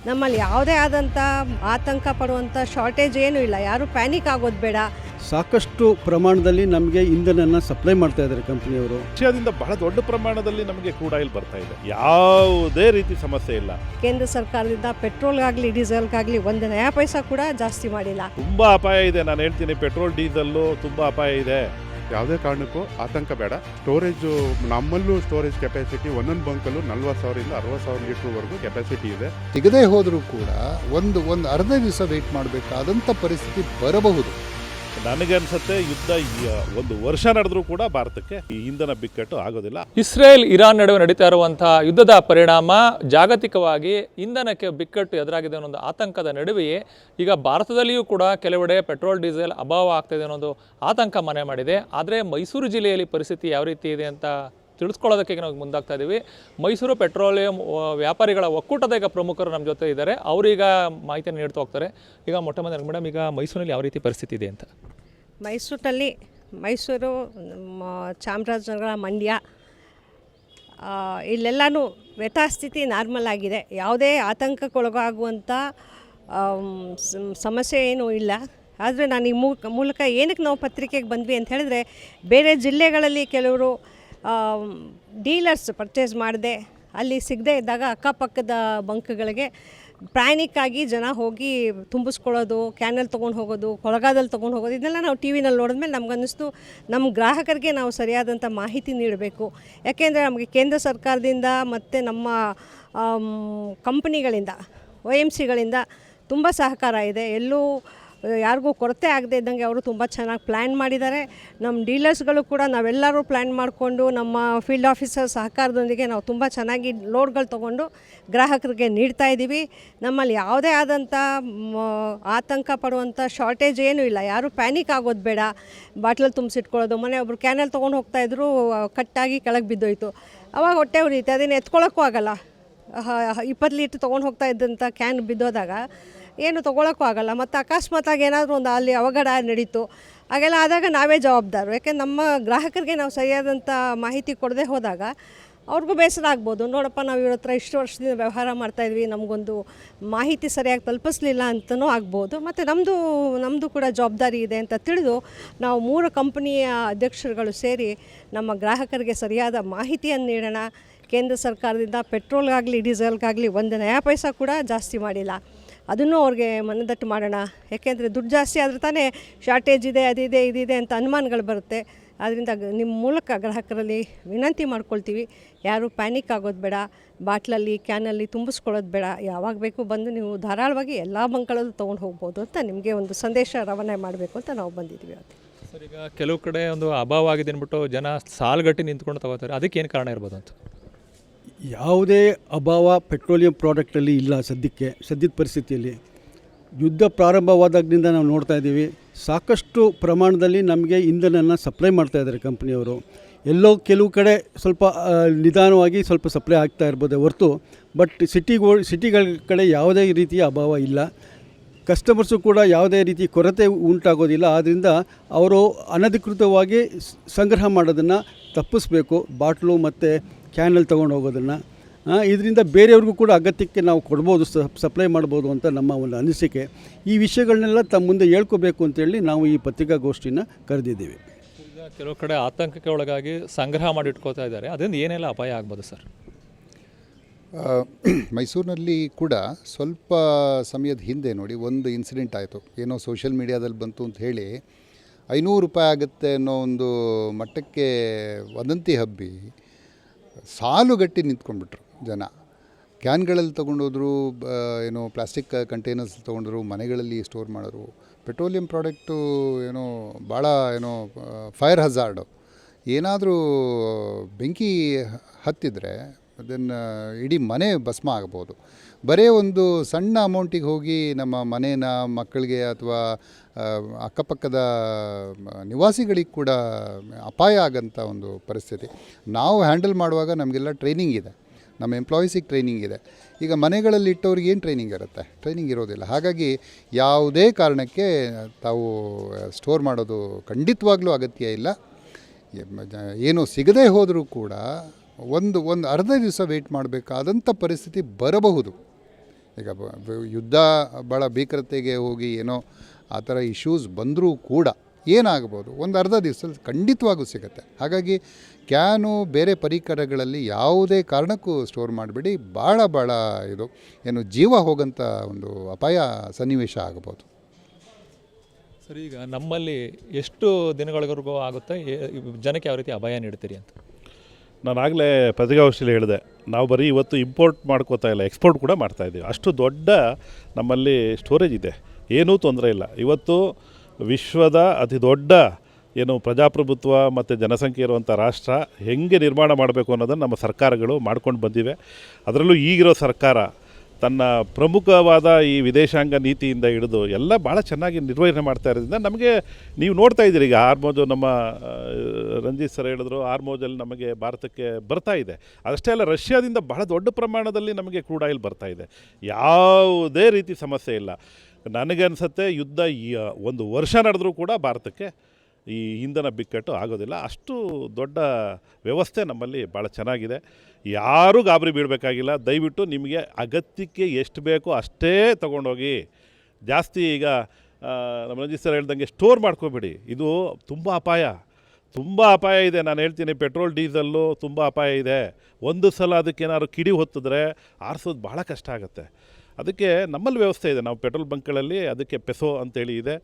ನಮ್ಮಲ್ಲಿ ಯಾವುದೇ ಆದಂಥ ಆತಂಕ ಪಡುವಂಥ ಶಾರ್ಟೇಜ್ ಏನೂ ಇಲ್ಲ. ಯಾರೂ ಪ್ಯಾನಿಕ್ ಆಗೋದು ಬೇಡ. ಸಾಕಷ್ಟು ಪ್ರಮಾಣದಲ್ಲಿ ನಮಗೆ ಇಂಧನನ ಸಪ್ಲೈ ಮಾಡ್ತಾ ಇದ್ದಾರೆ ಕಂಪನಿಯವರು. ರಷ್ಯಾದಿಂದ ಬಹಳ ದೊಡ್ಡ ಪ್ರಮಾಣದಲ್ಲಿ ನಮಗೆ ಕ್ರೂಡ್ ಆಯಿಲ್ ಬರ್ತಾ ಇದೆ. ಯಾವುದೇ ರೀತಿ ಸಮಸ್ಯೆ ಇಲ್ಲ. ಕೇಂದ್ರ ಸರ್ಕಾರದಿಂದ ಪೆಟ್ರೋಲ್ಗಾಗಲಿ ಡೀಸೆಲ್ಗಾಗಲಿ ಒಂದು ನಯಾ ಪೈಸಾ ಕೂಡ ಜಾಸ್ತಿ ಮಾಡಿಲ್ಲ. ತುಂಬ ಅಪಾಯ ಇದೆ. ನಾನು ಹೇಳ್ತೀನಿ, ಪೆಟ್ರೋಲ್ ಡೀಸೆಲ್ಲು ತುಂಬ ಅಪಾಯ ಇದೆ. ಯಾವುದೇ ಕಾರಣಕ್ಕೂ ಆತಂಕ ಬೇಡ. ಸ್ಟೋರೇಜು ನಮ್ಮಲ್ಲೂ ಸ್ಟೋರೇಜ್ ಕೆಪಾಸಿಟಿ ಒಂದೊಂದು ಬಂಕಲ್ಲೂ 40,000 60,000 ಲೀಟ್ರ್ವರೆಗೂ ಕೆಪಾಸಿಟಿ ಇದೆ. ಸಿಗದೇ ಹೋದರೂ ಕೂಡ ಒಂದು ಅರ್ಧ ದಿವಸ ವೆಯ್ಟ್ ಮಾಡಬೇಕಾದಂಥ ಪರಿಸ್ಥಿತಿ ಬರಬಹುದು. ನನಗನ್ಸುತ್ತೆ ಯುದ್ಧ ಒಂದು ವರ್ಷ ನಡೆದರೂ ಕೂಡ ಭಾರತಕ್ಕೆ ಈ ಇಂಧನ ಬಿಕ್ಕಟ್ಟು ಆಗೋದಿಲ್ಲ. ಇಸ್ರೇಲ್ ಇರಾನ್ ನಡುವೆ ನಡೀತಾ ಇರುವಂತಹ ಯುದ್ಧದ ಪರಿಣಾಮ ಜಾಗತಿಕವಾಗಿ ಇಂಧನಕ್ಕೆ ಬಿಕ್ಕಟ್ಟು ಎದುರಾಗಿದೆ ಅನ್ನೋ ಆತಂಕದ ನಡುವೆಯೇ ಈಗ ಭಾರತದಲ್ಲಿಯೂ ಕೂಡ ಕೆಲವೆಡೆ ಪೆಟ್ರೋಲ್ ಡೀಸೆಲ್ ಅಭಾವ ಆಗ್ತಾಯಿದೆ ಅನ್ನೋದು ಆತಂಕ ಮನೆ ಮಾಡಿದೆ. ಆದರೆ ಮೈಸೂರು ಜಿಲ್ಲೆಯಲ್ಲಿ ಪರಿಸ್ಥಿತಿ ಯಾವ ರೀತಿ ಇದೆ ಅಂತ ತಿಳಿಸ್ಕೊಳ್ಳೋದಕ್ಕೆ ನಾವು ಮುಂದಾಗ್ತಾ ಇದ್ದೀವಿ. ಮೈಸೂರು ಪೆಟ್ರೋಲಿಯಂ ವ್ಯಾಪಾರಿಗಳ ಒಕ್ಕೂಟದ ಈಗ ಪ್ರಮುಖರು ನಮ್ಮ ಜೊತೆ ಇದ್ದಾರೆ. ಅವರೀಗ ಮಾಹಿತಿಯನ್ನು ನೀಡ್ತಾ ಹೋಗ್ತಾರೆ. ಈಗ ಮೊಟ್ಟ ಮೊದಲು ಮೇಡಮ್, ಈಗ ಮೈಸೂರಲ್ಲಿ ಯಾವ ರೀತಿ ಪರಿಸ್ಥಿತಿ ಇದೆ ಅಂತ? ಮೈಸೂರು, ಚಾಮರಾಜನಗರ, ಮಂಡ್ಯ ಇಲ್ಲೆಲ್ಲನೂ ಯಥಾಸ್ಥಿತಿ ನಾರ್ಮಲ್ ಆಗಿದೆ. ಯಾವುದೇ ಆತಂಕಕ್ಕೊಳಗಾಗುವಂಥ ಸಮಸ್ಯೆ ಏನೂ ಇಲ್ಲ. ಆದರೆ ನಾನು ಈ ಮೂಲಕ ಏನಕ್ಕೆ ನಾವು ಪತ್ರಿಕೆಗೆ ಬಂದ್ವಿ ಅಂತ ಹೇಳಿದ್ರೆ, ಬೇರೆ ಜಿಲ್ಲೆಗಳಲ್ಲಿ ಕೆಲವರು ಡೀಲರ್ಸ್ ಪರ್ಚೇಸ್ ಮಾಡದೆ ಅಲ್ಲಿ ಸಿಗದೇ ಇದ್ದಾಗ ಅಕ್ಕಪಕ್ಕದ ಬಂಕ್ಗಳಿಗೆ ಪ್ಯಾನಿಕ್ಕಾಗಿ ಜನ ಹೋಗಿ ತುಂಬಿಸ್ಕೊಳ್ಳೋದು, ಕ್ಯಾನಲ್ಲಿ ತೊಗೊಂಡು ಹೋಗೋದು, ಕೊಳಗಾದಲ್ಲಿ ತೊಗೊಂಡು ಹೋಗೋದು, ಇದನ್ನೆಲ್ಲ ನಾವು ಟಿ ವಿನಲ್ಲಿ ನೋಡಿದ್ಮೇಲೆ ನಮಗನ್ನಿಸ್ತು ನಮ್ಮ ಗ್ರಾಹಕರಿಗೆ ನಾವು ಸರಿಯಾದಂಥ ಮಾಹಿತಿ ನೀಡಬೇಕು. ಯಾಕೆಂದರೆ ನಮಗೆ ಕೇಂದ್ರ ಸರ್ಕಾರದಿಂದ ಮತ್ತು ನಮ್ಮ ಕಂಪ್ನಿಗಳಿಂದ OMCಗಳಿಂದ ತುಂಬ ಸಹಕಾರ ಇದೆ. ಎಲ್ಲೂ ಯಾರಿಗೂ ಕೊರತೆ ಆಗದೆ ಇದ್ದಂಗೆ ಅವರು ತುಂಬ ಚೆನ್ನಾಗಿ ಪ್ಲ್ಯಾನ್ ಮಾಡಿದ್ದಾರೆ. ನಮ್ಮ ಡೀಲರ್ಸ್ಗಳು ಕೂಡ ನಾವೆಲ್ಲರೂ ಪ್ಲ್ಯಾನ್ ಮಾಡಿಕೊಂಡು ನಮ್ಮ ಫೀಲ್ಡ್ ಆಫೀಸರ್ ಸಹಕಾರದೊಂದಿಗೆ ನಾವು ತುಂಬ ಚೆನ್ನಾಗಿ ಲೋಡ್ಗಳು ತೊಗೊಂಡು ಗ್ರಾಹಕರಿಗೆ ನೀಡ್ತಾ ಇದ್ದೀವಿ. ನಮ್ಮಲ್ಲಿ ಯಾವುದೇ ಆದಂಥ ಆತಂಕ ಪಡುವಂಥ ಶಾರ್ಟೇಜ್ ಏನೂ ಇಲ್ಲ. ಯಾರೂ ಪ್ಯಾನಿಕ್ ಆಗೋದು ಬೇಡ. ಬಾಟ್ಲಲ್ಲಿ ತುಂಬಿಸಿಟ್ಕೊಳ್ಳೋದು, ಮನೆ ಒಬ್ಬರು ಕ್ಯಾನಲ್ಲಿ ತೊಗೊಂಡು ಹೋಗ್ತಾಯಿದ್ರು, ಕಟ್ಟಾಗಿ ಕೆಳಗೆ ಬಿದ್ದೋಯ್ತು, ಅವಾಗ ಹೊಟ್ಟೆ ಉರಿಯುತ್ತೆ. ಅದನ್ನು ಎತ್ಕೊಳ್ಳೋಕ್ಕೂ ಆಗೋಲ್ಲ. 20 ಲೀಟ್ರ್ ತೊಗೊಂಡು ಹೋಗ್ತಾ ಇದ್ದಂಥ ಕ್ಯಾನ್ ಬಿದ್ದೋದಾಗ ಏನು ತೊಗೊಳಕ್ಕೂ ಆಗೋಲ್ಲ. ಮತ್ತು ಅಕಸ್ಮಾತಾಗಿ ಏನಾದರೂ ಒಂದು ಅಲ್ಲಿ ಅವಘಡ ನಡೀತು, ಹಾಗೆಲ್ಲ ಆದಾಗ ನಾವೇ ಜವಾಬ್ದಾರರು. ಯಾಕೆ ನಮ್ಮ ಗ್ರಾಹಕರಿಗೆ ನಾವು ಸರಿಯಾದಂಥ ಮಾಹಿತಿ ಕೊಡದೆ ಹೋದಾಗ ಅವ್ರಿಗೂ ಬೇಸರ ಆಗ್ಬೋದು. ನೋಡಪ್ಪ, ನಾವು ಇವ್ರ ಹತ್ರ ಇಷ್ಟು ವರ್ಷದಿಂದ ವ್ಯವಹಾರ ಮಾಡ್ತಾಯಿದ್ವಿ, ನಮಗೊಂದು ಮಾಹಿತಿ ಸರಿಯಾಗಿ ತಲುಪಿಸ್ಲಿಲ್ಲ ಅಂತಲೂ ಆಗ್ಬೋದು. ಮತ್ತು ನಮ್ಮದು ಕೂಡ ಜವಾಬ್ದಾರಿ ಇದೆ ಅಂತ ತಿಳಿದು ನಾವು 3 ಕಂಪನಿಯ ಅಧ್ಯಕ್ಷರುಗಳು ಸೇರಿ ನಮ್ಮ ಗ್ರಾಹಕರಿಗೆ ಸರಿಯಾದ ಮಾಹಿತಿಯನ್ನು ನೀಡೋಣ. ಕೇಂದ್ರ ಸರ್ಕಾರದಿಂದ ಪೆಟ್ರೋಲ್ಗಾಗಲಿ ಡೀಸೆಲ್ಗಾಗಲಿ ಒಂದು ನಯಾ ಪೈಸಾ ಕೂಡ ಜಾಸ್ತಿ ಮಾಡಿಲ್ಲ. ಅದನ್ನು ಅವ್ರಿಗೆ ಮನದಟ್ಟು ಮಾಡೋಣ. ಯಾಕೆಂದರೆ ದುಡ್ಡು ಜಾಸ್ತಿ ಆದರೆ ತಾನೇ ಶಾರ್ಟೇಜ್ ಇದೆ, ಅದಿದೆ, ಇದಿದೆ ಅಂತ ಅನುಮಾನಗಳು ಬರುತ್ತೆ. ಆದ್ದರಿಂದ ನಿಮ್ಮ ಮೂಲಕ ಗ್ರಾಹಕರಲ್ಲಿ ವಿನಂತಿ ಮಾಡ್ಕೊಳ್ತೀವಿ, ಯಾರೂ ಪ್ಯಾನಿಕ್ ಆಗೋದು ಬೇಡ. ಬಾಟ್ಲಲ್ಲಿ ಕ್ಯಾನಲ್ಲಿ ತುಂಬಿಸ್ಕೊಳ್ಳೋದು ಬೇಡ. ಯಾವಾಗ ಬೇಕು ಬಂದು ನೀವು ಧಾರಾಳವಾಗಿ ಎಲ್ಲ ಬಂಕ್ಗಳಲ್ಲೂ ತೊಗೊಂಡು ಹೋಗ್ಬೋದು ಅಂತ ನಿಮಗೆ ಒಂದು ಸಂದೇಶ ರವಾನೆ ಮಾಡಬೇಕು ಅಂತ ನಾವು ಬಂದಿದ್ದೀವಿ. ಸರ್, ಈಗ ಕೆಲವು ಕಡೆ ಒಂದು ಅಭಾವ ಆಗಿದೆ ಅಂದ್ಬಿಟ್ಟು ಜನ ಸಾಲುಗಟ್ಟಿ ನಿಂತ್ಕೊಂಡು ತಗೋತಾರೆ. ಅದಕ್ಕೆ ಏನು ಕಾರಣ ಇರ್ಬೋದು ಅಂತ? ಯಾವುದೇ ಅಭಾವ ಪೆಟ್ರೋಲಿಯಂ ಪ್ರಾಡಕ್ಟಲ್ಲಿ ಇಲ್ಲ ಸದ್ಯದ ಪರಿಸ್ಥಿತಿಯಲ್ಲಿ. ಯುದ್ಧ ಪ್ರಾರಂಭವಾದಾಗಿನಿಂದ ನಾವು ನೋಡ್ತಾ ಇದ್ದೀವಿ, ಸಾಕಷ್ಟು ಪ್ರಮಾಣದಲ್ಲಿ ನಮಗೆ ಇಂಧನನ ಸಪ್ಲೈ ಮಾಡ್ತಾ ಇದ್ದಾರೆ ಕಂಪ್ನಿಯವರು. ಎಲ್ಲೋ ಕೆಲವು ಕಡೆ ಸ್ವಲ್ಪ ನಿಧಾನವಾಗಿ ಸ್ವಲ್ಪ ಸಪ್ಲೈ ಆಗ್ತಾ ಇರ್ಬೋದು ಹೊರತು, ಬಟ್ ಸಿಟಿಗಳ ಕಡೆ ಯಾವುದೇ ರೀತಿಯ ಅಭಾವ ಇಲ್ಲ. ಕಸ್ಟಮರ್ಸು ಕೂಡ ಯಾವುದೇ ರೀತಿ ಕೊರತೆ ಉಂಟಾಗೋದಿಲ್ಲ. ಆದ್ದರಿಂದ ಅವರು ಅನಧಿಕೃತವಾಗಿ ಸಂಗ್ರಹ ಮಾಡೋದನ್ನು ತಪ್ಪಿಸ್ಬೇಕು, ಬಾಟ್ಲು ಮತ್ತು ಕ್ಯಾನಲ್ಲಿ ತೊಗೊಂಡು ಹೋಗೋದನ್ನು. ಇದರಿಂದ ಬೇರೆಯವ್ರಿಗೂ ಕೂಡ ಅಗತ್ಯಕ್ಕೆ ನಾವು ಕೊಡ್ಬೋದು, ಸಪ್ಲೈ ಮಾಡ್ಬೋದು ಅಂತ ನಮ್ಮ ಒಂದು ಅನಿಸಿಕೆ. ಈ ವಿಷಯಗಳನ್ನೆಲ್ಲ ತಮ್ಮ ಮುಂದೆ ಹೇಳ್ಕೋಬೇಕು ಅಂತೇಳಿ ನಾವು ಈ ಪತ್ರಿಕಾಗೋಷ್ಠಿನ ಕರೆದಿದ್ದೀವಿ. ಈಗ ಕೆಲವು ಕಡೆ ಆತಂಕಕ್ಕೆ ಒಳಗಾಗಿ ಸಂಗ್ರಹ ಮಾಡಿ ಇಟ್ಕೋತಾ ಇದ್ದಾರೆ. ಅದರಿಂದ ಏನೆಲ್ಲ ಅಪಾಯ ಆಗ್ಬೋದು ಸರ್? ಮೈಸೂರಿನಲ್ಲಿ ಕೂಡ ಸ್ವಲ್ಪ ಸಮಯದ ಹಿಂದೆ ನೋಡಿ ಒಂದು ಇನ್ಸಿಡೆಂಟ್ ಆಯಿತು. ಏನೋ ಸೋಷಿಯಲ್ ಮೀಡಿಯಾದಲ್ಲಿ ಬಂತು ಅಂತ ಹೇಳಿ ₹500 ಆಗುತ್ತೆ ಅನ್ನೋ ಒಂದು ಮಟ್ಟಕ್ಕೆ ವದಂತಿ ಹಬ್ಬಿ ಸಾಲುಗಟ್ಟಿ ನಿಂತ್ಕೊಂಡ್ಬಿಟ್ರು ಜನ. ಕ್ಯಾನ್ಗಳಲ್ಲಿ ತೊಗೊಂಡೋದ್ರು, ಏನೋ ಪ್ಲಾಸ್ಟಿಕ್ ಕಂಟೈನರ್ಸ್ ತೊಗೊಂಡ್ರು, ಮನೆಗಳಲ್ಲಿ ಸ್ಟೋರ್ ಮಾಡೋರು. ಪೆಟ್ರೋಲಿಯಂ ಪ್ರಾಡಕ್ಟು ಏನೋ ಭಾಳ ಫೈರ್ ಹಜಾರ್ಡು. ಏನಾದರೂ ಬೆಂಕಿ ಹತ್ತಿದರೆ ಅದನ್ನು ಇಡೀ ಮನೆ ಭಸ್ಮ ಆಗ್ಬೋದು. ಬರೀ ಒಂದು ಸಣ್ಣ ಅಮೌಂಟಿಗೆ ಹೋಗಿ ನಮ್ಮ ಮನೇನ ಮಕ್ಕಳಿಗೆ ಅಥವಾ ಅಕ್ಕಪಕ್ಕದ ನಿವಾಸಿಗಳಿಗೆ ಕೂಡ ಅಪಾಯ ಆಗೋಂಥ ಒಂದು ಪರಿಸ್ಥಿತಿ. ನಾವು ಹ್ಯಾಂಡಲ್ ಮಾಡುವಾಗ ನಮಗೆಲ್ಲ ಟ್ರೈನಿಂಗ್ ಇದೆ, ನಮ್ಮ ಎಂಪ್ಲಾಯೀಸಿಗೆ ಟ್ರೈನಿಂಗ್ ಇದೆ. ಈಗ ಮನೆಗಳಲ್ಲಿ ಇಟ್ಟವ್ರಿಗೆ ಏನು ಟ್ರೈನಿಂಗ್ ಇರುತ್ತೆ? ಟ್ರೈನಿಂಗ್ ಇರೋದಿಲ್ಲ. ಹಾಗಾಗಿ ಯಾವುದೇ ಕಾರಣಕ್ಕೆ ತಾವು ಸ್ಟೋರ್ ಮಾಡೋದು ಖಂಡಿತವಾಗ್ಲೂ ಅಗತ್ಯ ಇಲ್ಲ. ಏನು ಸಿಗದೇ ಹೋದರೂ ಕೂಡ ಒಂದು ಅರ್ಧ ದಿವಸ ವೆಯ್ಟ್ ಮಾಡಬೇಕಾದಂಥ ಪರಿಸ್ಥಿತಿ ಬರಬಹುದು. ಈಗ ಯುದ್ಧ ಭಾಳ ಭೀಕರತೆಗೆ ಹೋಗಿ ಏನೋ ಆ ಥರ ಇಶ್ಯೂಸ್ ಬಂದರೂ ಕೂಡ ಏನಾಗ್ಬೋದು, ಒಂದು ಅರ್ಧ ದಿವಸದಲ್ಲಿ ಖಂಡಿತವಾಗೂ ಸಿಗುತ್ತೆ. ಹಾಗಾಗಿ ಕ್ಯಾನು ಬೇರೆ ಪರಿಕರಗಳಲ್ಲಿ ಯಾವುದೇ ಕಾರಣಕ್ಕೂ ಸ್ಟೋರ್ ಮಾಡಬೇಡಿ. ಭಾಳ ಇದು ಏನು ಜೀವ ಹೋಗೋಂಥ ಒಂದು ಅಪಾಯ ಸನ್ನಿವೇಶ ಆಗ್ಬೋದು. ಸರ್, ಈಗ ನಮ್ಮಲ್ಲಿ ಎಷ್ಟು ದಿನಗಳವರೆಗೂ ಆಗುತ್ತೆ, ಜನಕ್ಕೆ ಯಾವ ರೀತಿ ಅಭಯ ನೀಡ್ತೀರಿ ಅಂತ? ನಾನು ಆಗಲೇ ಪತ್ರಿಕಾಗೋಷ್ಠಿಯಲ್ಲಿ ಹೇಳಿದೆ, ನಾವು ಬರೀ ಇವತ್ತು ಇಂಪೋರ್ಟ್ ಮಾಡ್ಕೋತಾ ಇಲ್ಲ, ಎಕ್ಸ್ಪೋರ್ಟ್ ಕೂಡ ಮಾಡ್ತಾಯಿದ್ದೀವಿ. ಅಷ್ಟು ದೊಡ್ಡ ನಮ್ಮಲ್ಲಿ ಸ್ಟೋರೇಜ್ ಇದೆ, ಏನೂ ತೊಂದರೆ ಇಲ್ಲ. ಇವತ್ತು ವಿಶ್ವದ ಅತಿ ದೊಡ್ಡ ಏನು ಪ್ರಜಾಪ್ರಭುತ್ವ ಮತ್ತು ಜನಸಂಖ್ಯೆ ಇರುವಂಥ ರಾಷ್ಟ್ರ ಹೆಂಗೆ ನಿರ್ಮಾಣ ಮಾಡಬೇಕು ಅನ್ನೋದನ್ನು ನಮ್ಮ ಸರ್ಕಾರಗಳು ಮಾಡ್ಕೊಂಡು ಬಂದಿವೆ. ಅದರಲ್ಲೂ ಈಗಿರೋ ಸರ್ಕಾರ ತನ್ನ ಪ್ರಮುಖವಾದ ಈ ವಿದೇಶಾಂಗ ನೀತಿಯಿಂದ ಹಿಡಿದು ಎಲ್ಲ ಭಾಳ ಚೆನ್ನಾಗಿ ನಿರ್ವಹಣೆ ಮಾಡ್ತಾ ಇರೋದ್ರಿಂದ ನಮಗೆ ನೀವು ನೋಡ್ತಾ ಇದ್ದೀರಿ. ಈಗ ಆರ್ಮೋಜು ನಮ್ಮ ರಂಜಿತ್ ಸರ್ ಹೇಳಿದ್ರು, ಆರ್ಮೋಜಲ್ಲಿ ನಮಗೆ ಭಾರತಕ್ಕೆ ಬರ್ತಾ ಇದೆ. ಅಷ್ಟೇ ಅಲ್ಲ, ರಷ್ಯಾದಿಂದ ಬಹಳ ದೊಡ್ಡ ಪ್ರಮಾಣದಲ್ಲಿ ನಮಗೆ ಕ್ರೂಡ್ ಆಯಿಲ್ ಬರ್ತಾ ಇದೆ. ಯಾವುದೇ ರೀತಿ ಸಮಸ್ಯೆ ಇಲ್ಲ. ನನಗನ್ಸುತ್ತೆ ಯುದ್ಧ ಒಂದು ವರ್ಷ ನಡೆದರೂ ಕೂಡ ಭಾರತಕ್ಕೆ ಈ ಇಂಧನ ಬಿಕ್ಕಟ್ಟು ಆಗೋದಿಲ್ಲ. ಅಷ್ಟು ದೊಡ್ಡ ವ್ಯವಸ್ಥೆ ನಮ್ಮಲ್ಲಿ ಭಾಳ ಚೆನ್ನಾಗಿದೆ. ಯಾರೂ ಗಾಬರಿ ಬೀಳಬೇಕಾಗಿಲ್ಲ. ದಯವಿಟ್ಟು ನಿಮಗೆ ಅಗತ್ಯಕ್ಕೆ ಎಷ್ಟು ಬೇಕೋ ಅಷ್ಟೇ ತೊಗೊಂಡೋಗಿ. ಜಾಸ್ತಿ ಈಗ ನಮ್ಮ ರಂಜಿತ್ ಸರ್ ಹೇಳ್ದಂಗೆ ಸ್ಟೋರ್ ಮಾಡ್ಕೋಬೇಡಿ. ಇದು ತುಂಬ ಅಪಾಯ ಇದೆ. ನಾನು ಹೇಳ್ತೀನಿ, ಪೆಟ್ರೋಲ್ ಡೀಸಲ್ಲು ತುಂಬ ಅಪಾಯ ಇದೆ. ಒಂದು ಸಲ ಅದಕ್ಕೇನಾದ್ರು ಕಿಡಿ ಹೊತ್ತಿದ್ರೆ ಆರಿಸೋದು ಭಾಳ ಕಷ್ಟ ಆಗುತ್ತೆ. ಅದಕ್ಕೆ ನಮ್ಮಲ್ಲಿ ವ್ಯವಸ್ಥೆ ಇದೆ. ನಾವು ಪೆಟ್ರೋಲ್ ಬಂಕ್ಗಳಲ್ಲಿ ಅದಕ್ಕೆ ಪೆಸೋ ಅಂತೇಳಿ ಇದೆ,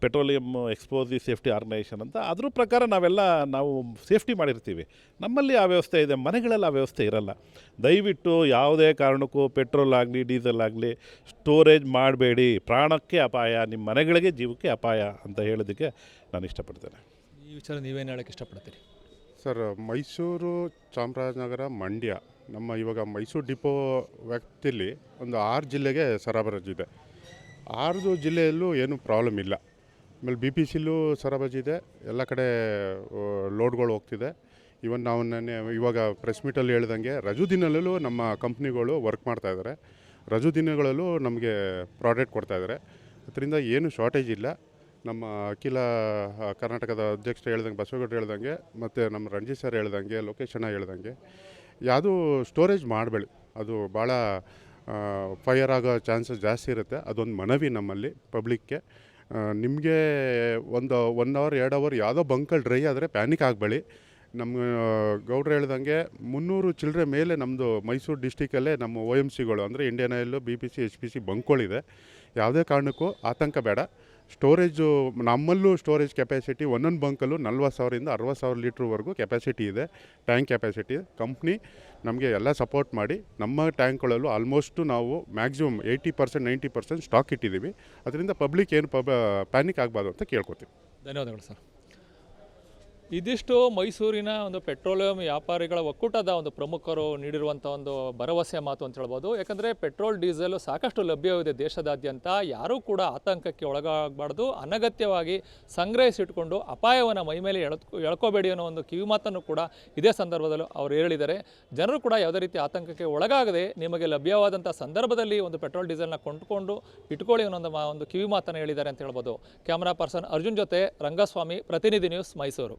ಪೆಟ್ರೋಲಿಯಂ ಎಕ್ಸ್ಪ್ಲೋಸಿವ್ ಸೇಫ್ಟಿ ಆರ್ಗನೈಸೇಷನ್ ಅಂತ. ಅದ್ರ ಪ್ರಕಾರ ನಾವು ಸೇಫ್ಟಿ ಮಾಡಿರ್ತೀವಿ. ನಮ್ಮಲ್ಲಿ ಆ ವ್ಯವಸ್ಥೆ ಇದೆ, ಮನೆಗಳಲ್ಲಿ ಆ ವ್ಯವಸ್ಥೆ ಇರಲ್ಲ. ದಯವಿಟ್ಟು ಯಾವುದೇ ಕಾರಣಕ್ಕೂ ಪೆಟ್ರೋಲ್ ಆಗಲಿ ಡೀಸೆಲ್ ಆಗಲಿ ಸ್ಟೋರೇಜ್ ಮಾಡಬೇಡಿ. ಪ್ರಾಣಕ್ಕೆ ಅಪಾಯ, ನಿಮ್ಮ ಮನೆಗಳಿಗೆ ಜೀವಕ್ಕೆ ಅಪಾಯ ಅಂತ ಹೇಳೋದಕ್ಕೆ ನಾನು ಇಷ್ಟಪಡ್ತೇನೆ. ಈ ವಿಚಾರ ನೀವೇನು ಹೇಳೋಕ್ಕೆ ಇಷ್ಟಪಡ್ತೀರಿ? ಸರ್, ಮೈಸೂರು, ಚಾಮರಾಜನಗರ, ಮಂಡ್ಯ, ನಮ್ಮ ಇವಾಗ ಮೈಸೂರು ಡಿಪೋ ವ್ಯಾಪ್ತಿಯಲ್ಲಿ ಒಂದು 6 ಜಿಲ್ಲೆಗೆ ಸರಬರಾಜಿದೆ. 6 ಜಿಲ್ಲೆಯಲ್ಲೂ ಏನೂ ಪ್ರಾಬ್ಲಮ್ ಇಲ್ಲ. ಆಮೇಲೆ BPCಲೂ ಸರಬರಾಜಿದೆ, ಎಲ್ಲ ಕಡೆ ಲೋಡ್ಗಳು ಹೋಗ್ತಿದೆ. ಇವನ್ ನಾವು ಇವಾಗ ಪ್ರೆಸ್ ಮೀಟಲ್ಲಿ ಹೇಳ್ದಂಗೆ ರಜು ದಿನದಲ್ಲೂ ನಮ್ಮ ಕಂಪ್ನಿಗಳು ವರ್ಕ್ ಮಾಡ್ತಾಯಿದ್ದಾರೆ. ರಜು ದಿನಗಳಲ್ಲೂ ನಮಗೆ ಪ್ರಾಡಕ್ಟ್ ಕೊಡ್ತಾಯಿದ್ದಾರೆ. ಅದರಿಂದ ಏನು ಶಾರ್ಟೇಜ್ ಇಲ್ಲ. ನಮ್ಮ ಅಖಿಲ ಕರ್ನಾಟಕದ ಅಧ್ಯಕ್ಷರು ಹೇಳ್ದಂಗೆ, ಬಸವಗೌಡರು ಹೇಳ್ದಂಗೆ, ಮತ್ತು ನಮ್ಮ ರಂಜಿತ್ ಸರ್ ಹೇಳ್ದಂಗೆ, ಲೋಕೇಶಣ್ಣ ಹೇಳ್ದಂಗೆ, ಯಾವುದೂ ಸ್ಟೋರೇಜ್ ಮಾಡಬೇಡಿ. ಅದು ಭಾಳ ಫೈರ್ ಆಗೋ ಚಾನ್ಸಸ್ ಜಾಸ್ತಿ ಇರುತ್ತೆ. ಅದೊಂದು ಮನವಿ ನಮ್ಮಲ್ಲಿ ಪಬ್ಲಿಕ್ಗೆ. ನಿಮಗೆ 1 ಅವರ್ 2 ಅವರ್ ಯಾವುದೋ ಬಂಕಲ್ಲಿ ಡ್ರೈ ಆದರೆ ಪ್ಯಾನಿಕ್ ಆಗಬೇಡಿ. ನಮ್ಮ ಗೌಡ್ರು ಹೇಳ್ದಂಗೆ 300 ಚಿಲ್ಲರೆ ಮೇಲೆ ನಮ್ಮದು ಮೈಸೂರು ಡಿಸ್ಟಿಕಲ್ಲೇ ನಮ್ಮ OMCಗಳು ಅಂದರೆ ಇಂಡಿಯನ್ ಆಯಿಲು, BPC, HPC ಬಂಕ್ಗಳಿದೆ. ಯಾವುದೇ ಕಾರಣಕ್ಕೂ ಆತಂಕ ಬೇಡ. ಸ್ಟೋರೇಜು ನಮ್ಮಲ್ಲೂ ಸ್ಟೋರೇಜ್ ಕೆಪಾಸಿಟಿ ಒಂದೊಂದು ಬಂಕಲ್ಲೂ 40,000ರಿಂದ 60,000 ಲೀಟ್ರ್ವರೆಗೂ ಕೆಪಾಸಿಟಿ ಇದೆ, ಟ್ಯಾಂಕ್ ಕೆಪಾಸಿಟಿ. ಕಂಪ್ನಿ ನಮಗೆ ಎಲ್ಲ ಸಪೋರ್ಟ್ ಮಾಡಿ ನಮ್ಮ ಟ್ಯಾಂಕ್ಗಳಲ್ಲೂ ಆಲ್ಮೋಸ್ಟು ನಾವು ಮ್ಯಾಕ್ಸಿಮಮ್ 80% 90% ಸ್ಟಾಕ್ ಇಟ್ಟಿದ್ದೀವಿ. ಅದರಿಂದ ಪಬ್ಲಿಕ್ ಏನು ಪ್ಯಾನಿಕ್ ಆಗಬಾರ್ದು ಅಂತ ಕೇಳ್ಕೊತೀವಿ. ಧನ್ಯವಾದಗಳು ಸರ್. ಇದಿಷ್ಟು ಮೈಸೂರಿನ ಒಂದು ಪೆಟ್ರೋಲಿಯಂ ವ್ಯಾಪಾರಿಗಳ ಒಕ್ಕೂಟದ ಒಂದು ಪ್ರಮುಖರು ನೀಡಿರುವಂಥ ಒಂದು ಭರವಸೆ ಮಾತು ಅಂತ ಹೇಳ್ಬೋದು. ಯಾಕಂದರೆ ಪೆಟ್ರೋಲ್ ಡೀಸೆಲ್ ಸಾಕಷ್ಟು ಲಭ್ಯವಿದೆ ದೇಶದಾದ್ಯಂತ. ಯಾರೂ ಕೂಡ ಆತಂಕಕ್ಕೆ ಒಳಗಾಗಬಾರ್ದು. ಅನಗತ್ಯವಾಗಿ ಸಂಗ್ರಹಿಸಿಟ್ಕೊಂಡು ಅಪಾಯವನ್ನು ಮೈಮೇಲೆ ಎಳ್ಕೋಬೇಡಿ ಅನ್ನೋ ಒಂದು ಕಿವಿಮಾತನ್ನು ಕೂಡ ಇದೇ ಸಂದರ್ಭದಲ್ಲೂ ಅವರು ಹೇಳಿದ್ದಾರೆ. ಜನರು ಕೂಡ ಯಾವುದೇ ರೀತಿ ಆತಂಕಕ್ಕೆ ಒಳಗಾಗದೆ ನಿಮಗೆ ಲಭ್ಯವಾದಂಥ ಸಂದರ್ಭದಲ್ಲಿ ಒಂದು ಪೆಟ್ರೋಲ್ ಡೀಸೆಲ್ನ ಕೊಂಡುಕೊಂಡು ಇಟ್ಕೊಳ್ಳಿ ಅನ್ನೋ ಒಂದು ಕಿವಿಮಾತನ್ನು ಹೇಳಿದ್ದಾರೆ ಅಂತ ಹೇಳ್ಬೋದು. ಕ್ಯಾಮ್ರಾ ಪರ್ಸನ್ ಅರ್ಜುನ್ ಜೊತೆ ರಂಗಸ್ವಾಮಿ, ಪ್ರತಿನಿಧಿ ನ್ಯೂಸ್, ಮೈಸೂರು.